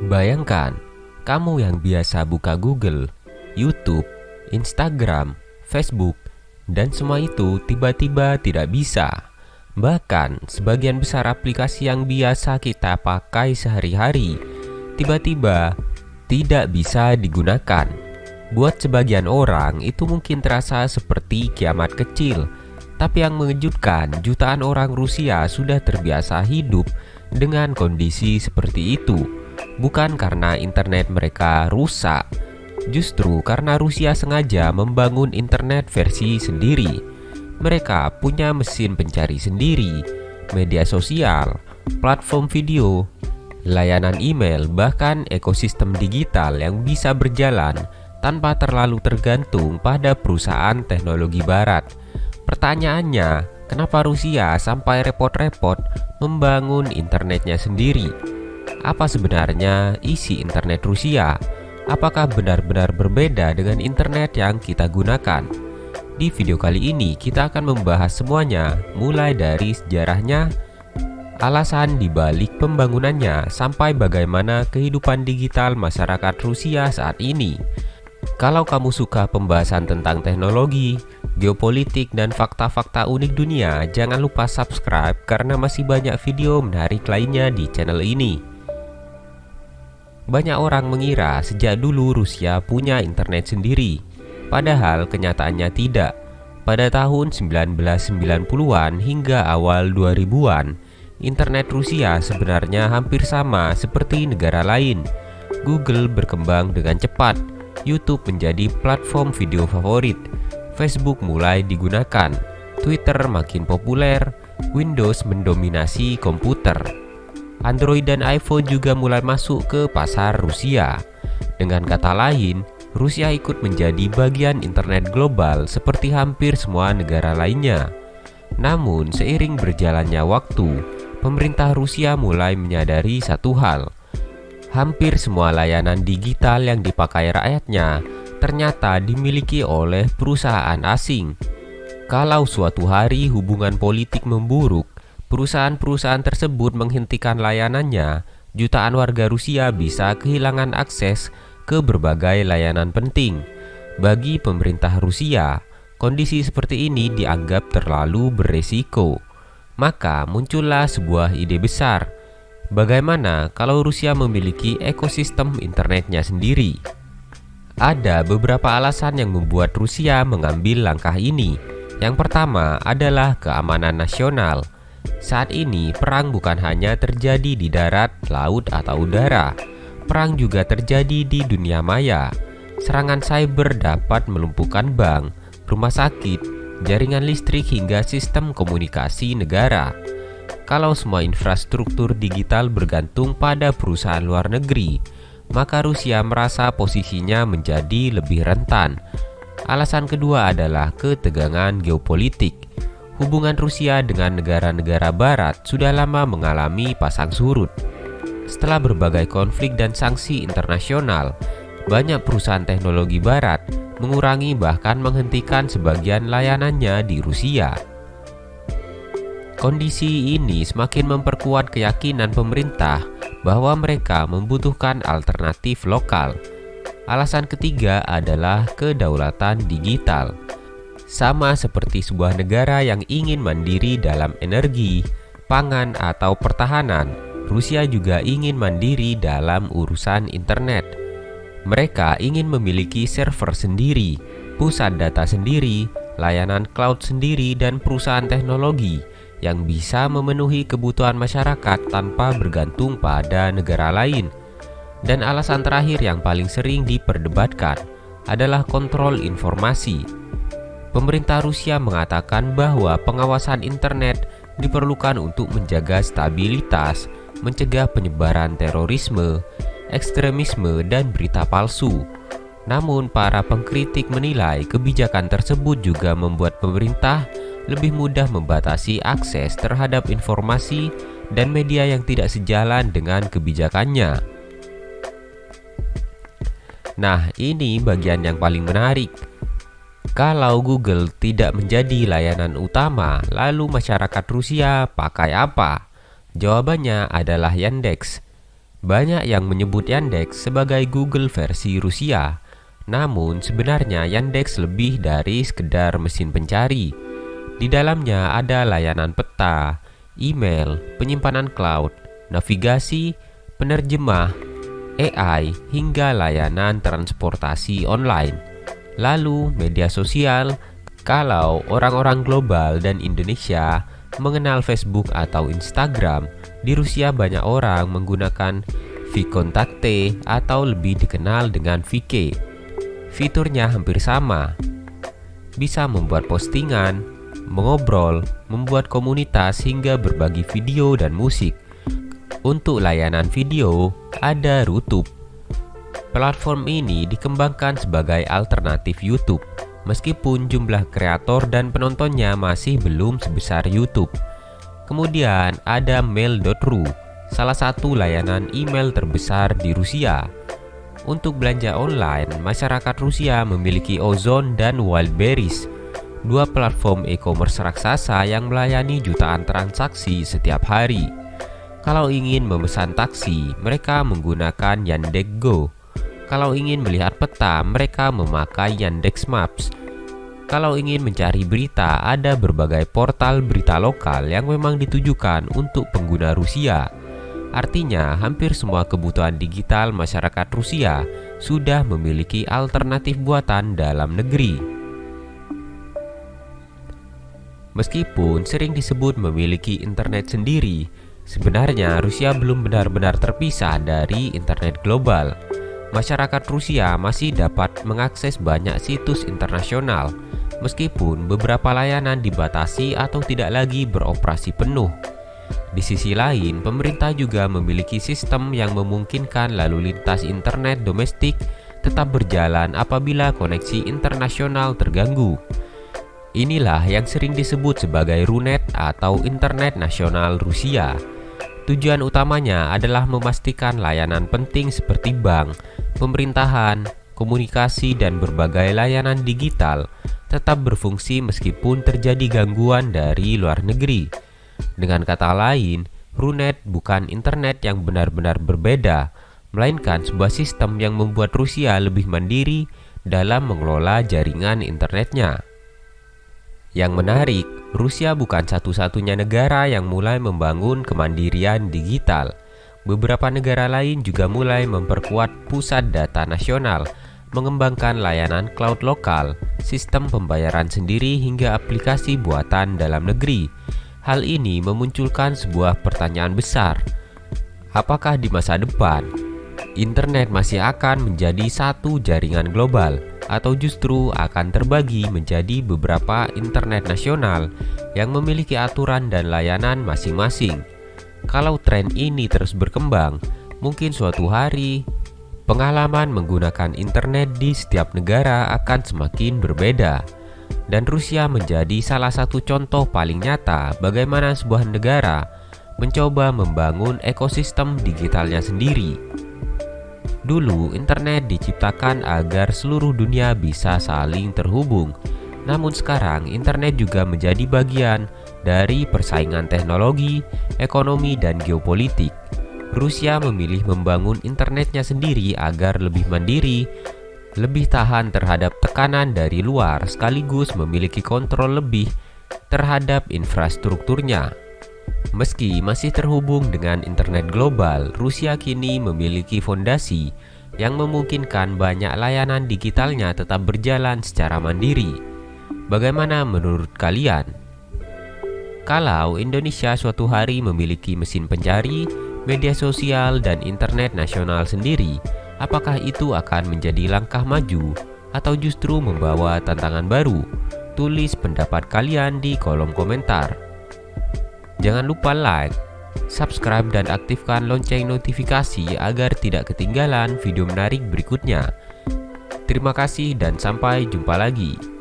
Bayangkan, kamu yang biasa buka Google, YouTube, Instagram, Facebook, dan semua itu tiba-tiba tidak bisa. Bahkan, sebagian besar aplikasi yang biasa kita pakai sehari-hari, tiba-tiba tidak bisa digunakan. Buat sebagian orang, itu mungkin terasa seperti kiamat kecil. Tapi yang mengejutkan, jutaan orang Rusia sudah terbiasa hidup dengan kondisi seperti itu. Bukan karena internet mereka rusak, justru karena Rusia sengaja membangun internet versi sendiri. Mereka punya mesin pencari sendiri, media sosial, platform video, layanan email, bahkan ekosistem digital yang bisa berjalan tanpa terlalu tergantung pada perusahaan teknologi barat. Pertanyaannya, kenapa Rusia sampai repot-repot membangun internetnya sendiri? Apa sebenarnya isi internet Rusia? Apakah benar-benar berbeda dengan internet yang kita gunakan? Di video kali ini kita akan membahas semuanya, mulai dari sejarahnya, alasan dibalik pembangunannya, sampai bagaimana kehidupan digital masyarakat Rusia saat ini. Kalau kamu suka pembahasan tentang teknologi, geopolitik, dan fakta-fakta unik dunia, jangan lupa subscribe karena masih banyak video menarik lainnya di channel ini. Banyak orang mengira sejak dulu Rusia punya internet sendiri, padahal kenyataannya tidak. Pada tahun 1990-an hingga awal 2000-an, internet Rusia sebenarnya hampir sama seperti negara lain. Google berkembang dengan cepat, YouTube menjadi platform video favorit, Facebook mulai digunakan, Twitter makin populer, Windows mendominasi komputer. Android dan iPhone juga mulai masuk ke pasar Rusia. Dengan kata lain, Rusia ikut menjadi bagian internet global seperti hampir semua negara lainnya. Namun, seiring berjalannya waktu, pemerintah Rusia mulai menyadari satu hal. Hampir semua layanan digital yang dipakai rakyatnya ternyata dimiliki oleh perusahaan asing. Kalau suatu hari hubungan politik memburuk, perusahaan-perusahaan tersebut menghentikan layanannya, jutaan warga Rusia bisa kehilangan akses ke berbagai layanan penting. Bagi pemerintah Rusia, kondisi seperti ini dianggap terlalu beresiko. Maka muncullah sebuah ide besar. Bagaimana kalau Rusia memiliki ekosistem internetnya sendiri? Ada beberapa alasan yang membuat Rusia mengambil langkah ini. Yang pertama adalah keamanan nasional. Saat ini, perang bukan hanya terjadi di darat, laut, atau udara. Perang juga terjadi di dunia maya. Serangan cyber dapat melumpuhkan bank, rumah sakit, jaringan listrik, hingga sistem komunikasi negara. Kalau semua infrastruktur digital bergantung pada perusahaan luar negeri, maka Rusia merasa posisinya menjadi lebih rentan. Alasan kedua adalah ketegangan geopolitik. Hubungan Rusia dengan negara-negara barat sudah lama mengalami pasang surut. Setelah berbagai konflik dan sanksi internasional, banyak perusahaan teknologi barat mengurangi bahkan menghentikan sebagian layanannya di Rusia. Kondisi ini semakin memperkuat keyakinan pemerintah bahwa mereka membutuhkan alternatif lokal. Alasan ketiga adalah kedaulatan digital. Sama seperti sebuah negara yang ingin mandiri dalam energi, pangan, atau pertahanan, Rusia juga ingin mandiri dalam urusan internet. Mereka ingin memiliki server sendiri, pusat data sendiri, layanan cloud sendiri, dan perusahaan teknologi yang bisa memenuhi kebutuhan masyarakat tanpa bergantung pada negara lain. Dan alasan terakhir yang paling sering diperdebatkan adalah kontrol informasi. Pemerintah Rusia mengatakan bahwa pengawasan internet diperlukan untuk menjaga stabilitas, mencegah penyebaran terorisme, ekstremisme, dan berita palsu. Namun, para pengkritik menilai kebijakan tersebut juga membuat pemerintah lebih mudah membatasi akses terhadap informasi dan media yang tidak sejalan dengan kebijakannya. Nah, ini bagian yang paling menarik. Kalau Google tidak menjadi layanan utama, lalu masyarakat Rusia pakai apa? Jawabannya adalah Yandex. Banyak yang menyebut Yandex sebagai Google versi Rusia. Namun sebenarnya Yandex lebih dari sekedar mesin pencari. Di dalamnya ada layanan peta, email, penyimpanan cloud, navigasi, penerjemah, AI, hingga layanan transportasi online. Lalu media sosial, kalau orang-orang global dan Indonesia mengenal Facebook atau Instagram, di Rusia banyak orang menggunakan VKontakte atau lebih dikenal dengan VK. Fiturnya hampir sama, bisa membuat postingan, mengobrol, membuat komunitas hingga berbagi video dan musik. Untuk layanan video, ada Rutube. Platform ini dikembangkan sebagai alternatif YouTube, meskipun jumlah kreator dan penontonnya masih belum sebesar YouTube. Kemudian ada Mail.ru, salah satu layanan email terbesar di Rusia. Untuk belanja online, masyarakat Rusia memiliki Ozon dan Wildberries, dua platform e-commerce raksasa yang melayani jutaan transaksi setiap hari. Kalau ingin memesan taksi, mereka menggunakan Yandex.Go. Kalau ingin melihat peta, mereka memakai Yandex Maps. Kalau ingin mencari berita, ada berbagai portal berita lokal yang memang ditujukan untuk pengguna Rusia. Artinya, hampir semua kebutuhan digital masyarakat Rusia sudah memiliki alternatif buatan dalam negeri. Meskipun sering disebut memiliki internet sendiri, sebenarnya Rusia belum benar-benar terpisah dari internet global. Masyarakat Rusia masih dapat mengakses banyak situs internasional, meskipun beberapa layanan dibatasi atau tidak lagi beroperasi penuh. Di sisi lain, pemerintah juga memiliki sistem yang memungkinkan lalu lintas internet domestik tetap berjalan apabila koneksi internasional terganggu. Inilah yang sering disebut sebagai RUNET atau Internet Nasional Rusia. Tujuan utamanya adalah memastikan layanan penting seperti bank, pemerintahan, komunikasi, dan berbagai layanan digital tetap berfungsi meskipun terjadi gangguan dari luar negeri. Dengan kata lain, RUNET bukan internet yang benar-benar berbeda, melainkan sebuah sistem yang membuat Rusia lebih mandiri dalam mengelola jaringan internetnya. Yang menarik, Rusia bukan satu-satunya negara yang mulai membangun kemandirian digital. Beberapa negara lain juga mulai memperkuat pusat data nasional, mengembangkan layanan cloud lokal, sistem pembayaran sendiri hingga aplikasi buatan dalam negeri. Hal ini memunculkan sebuah pertanyaan besar. Apakah di masa depan, internet masih akan menjadi satu jaringan global, atau justru akan terbagi menjadi beberapa internet nasional yang memiliki aturan dan layanan masing-masing? Kalau tren ini terus berkembang, mungkin suatu hari pengalaman menggunakan internet di setiap negara akan semakin berbeda. Dan Rusia menjadi salah satu contoh paling nyata bagaimana sebuah negara mencoba membangun ekosistem digitalnya sendiri. Dulu, internet diciptakan agar seluruh dunia bisa saling terhubung. Namun sekarang, internet juga menjadi bagian dari persaingan teknologi, ekonomi, dan geopolitik. Rusia memilih membangun internetnya sendiri agar lebih mandiri, lebih tahan terhadap tekanan dari luar, sekaligus memiliki kontrol lebih terhadap infrastrukturnya. Meski masih terhubung dengan internet global, Rusia kini memiliki fondasi yang memungkinkan banyak layanan digitalnya tetap berjalan secara mandiri. Bagaimana menurut kalian? Kalau Indonesia suatu hari memiliki mesin pencari, media sosial, dan internet nasional sendiri, apakah itu akan menjadi langkah maju atau justru membawa tantangan baru? Tulis pendapat kalian di kolom komentar. Jangan lupa like, subscribe, dan aktifkan lonceng notifikasi agar tidak ketinggalan video menarik berikutnya. Terima kasih dan sampai jumpa lagi.